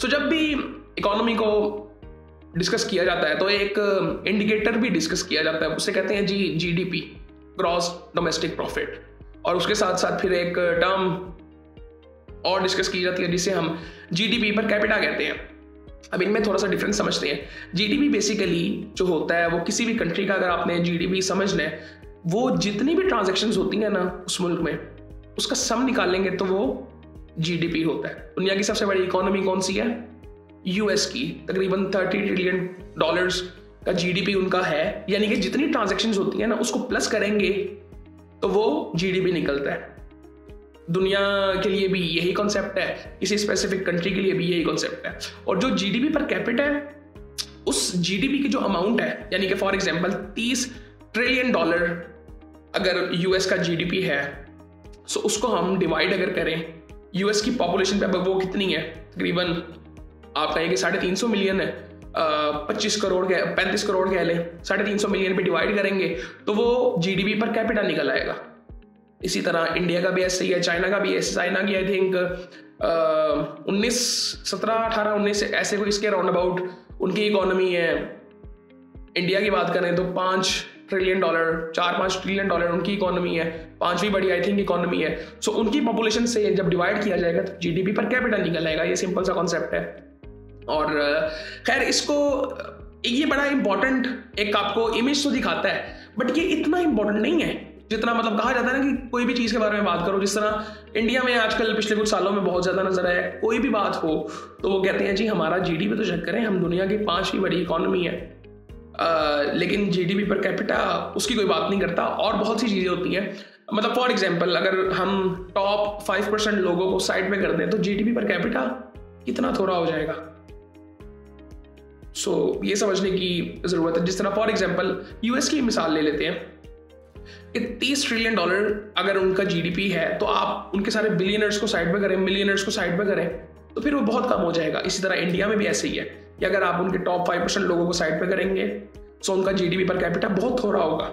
तो जब भी इकोनॉमी को डिस्कस किया जाता है तो एक इंडिकेटर भी डिस्कस किया जाता है, उसे कहते हैं जी जीडीपी, ग्रॉस डोमेस्टिक प्रॉफिट। और उसके साथ साथ फिर एक टर्म और डिस्कस की जाती है जिसे हम जीडीपी पर कैपिटा कहते हैं। अब इनमें थोड़ा सा डिफरेंस समझते हैं। जीडीपी बेसिकली जो होता है वो किसी भी कंट्री का, अगर आपने जीडीपी समझना है, वो जितनी भी ट्रांजैक्शंस होती हैं ना उस मुल्क में, उसका सम निकालेंगे तो वो जीडीपी होता है। दुनिया की सबसे बड़ी इकोनॉमी कौन सी है? यूएस की। तकरीबन $30 ट्रिलियन का जीडीपी उनका है, यानी कि जितनी ट्रांजैक्शंस होती है ना उसको प्लस करेंगे तो वो जीडीपी निकलता है। दुनिया के लिए भी यही कॉन्सेप्ट है, किसी स्पेसिफिक कंट्री के लिए भी यही कॉन्सेप्ट है। और जो जीडीपी पर कैपिटा है, उस जीडीपी की जो अमाउंट है, यानी कि फॉर एग्जांपल $30 ट्रिलियन अगर यूएस का जीडीपी है, सो उसको हम डिवाइड अगर करें यूएस की पॉपुलेशन पे, वो कितनी है, तकरीबन आप कहेंगे 350 मिलियन है, 35 करोड़ कह लें, 350 मिलियन पे डिवाइड करेंगे तो वो जीडीपी पर कैपिटा निकल आएगा। इसी तरह इंडिया का भी ऐसे ही है, चाइना का भी ऐसे। चाइना की आई थिंक 19 ऐसे कोई इसके राउंड अबाउट उनकी इकोनॉमी है। इंडिया की बात करें तो $5 ट्रिलियन, 4-5 ट्रिलियन उनकी इकोनॉमी है, 5वीं बड़ी आई थिंक इकोनॉमी है। सो उनकी पॉपुलेशन से जब डिवाइड किया जाएगा तो जीडीपी पर कैपिटा निकल आएगा। ये सिंपल सा कॉन्सेप्ट है। और खैर इसको ये बड़ा इंपॉर्टेंट एक आपको इमेज तो दिखाता है, बट ये इतना इंपॉर्टेंट नहीं है जितना मतलब कहा जाता है ना कि कोई भी चीज़ के बारे में बात करो, जिस तरह इंडिया में आजकल पिछले कुछ सालों में बहुत ज़्यादा नजर आया, कोई भी बात हो तो वो कहते हैं जी हमारा जीडीपी तो चेक करें, हम दुनिया की 5वीं बड़ी इकोनॉमी है, लेकिन जीडीपी पर कैपिटा उसकी कोई बात नहीं करता। और बहुत सी चीज़ें होती हैं, मतलब फॉर एग्जाम्पल अगर हम टॉप 5% लोगों को साइड पे कर दें तो जीडीपी पर कैपिटा कितना थोड़ा हो जाएगा। सो ये समझने की ज़रूरत है। जिस तरह फॉर एग्जाम्पल यूएस की मिसाल ले लेते हैं, $30 ट्रिलियन अगर उनका जीडीपी है तो आप उनके सारे बिलियनर्स को साइड पे करें, मिलियनर्स को साइड पे करें तो फिर वो बहुत कम हो जाएगा। इसी तरह इंडिया में भी ऐसे ही है कि अगर आप उनके टॉप 5% लोगों को साइड पे करेंगे तो उनका जीडीपी पर कैपिटा बहुत थोड़ा होगा।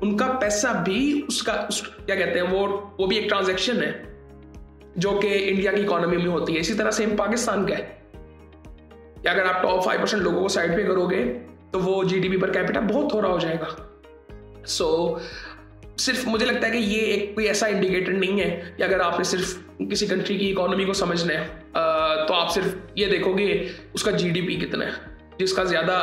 उनका पैसा भी क्या कहते हैं वो भी एक ट्रांजैक्शन है जो कि इंडिया की इकोनॉमी में होती है। इसी तरह सेम पाकिस्तान का है कि अगर आप टॉप 5% लोगों को साइड पे करोगे तो वो जीडीपी पर कैपिटा बहुत थोड़ा हो जाएगा। सो सिर्फ मुझे लगता है कि ये एक कोई ऐसा इंडिकेटर नहीं है कि अगर आपने सिर्फ किसी कंट्री की इकोनॉमी को समझना है तो आप सिर्फ ये देखोगे उसका जीडीपी कितना है, जिसका ज़्यादा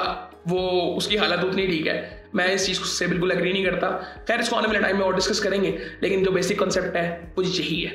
वो उसकी हालत उतनी ठीक है। मैं इस चीज़ से बिल्कुल एग्री नहीं करता। खैर इसको आने वाले टाइम में और डिस्कस करेंगे, लेकिन जो बेसिक कॉन्सेप्ट है वो यही है।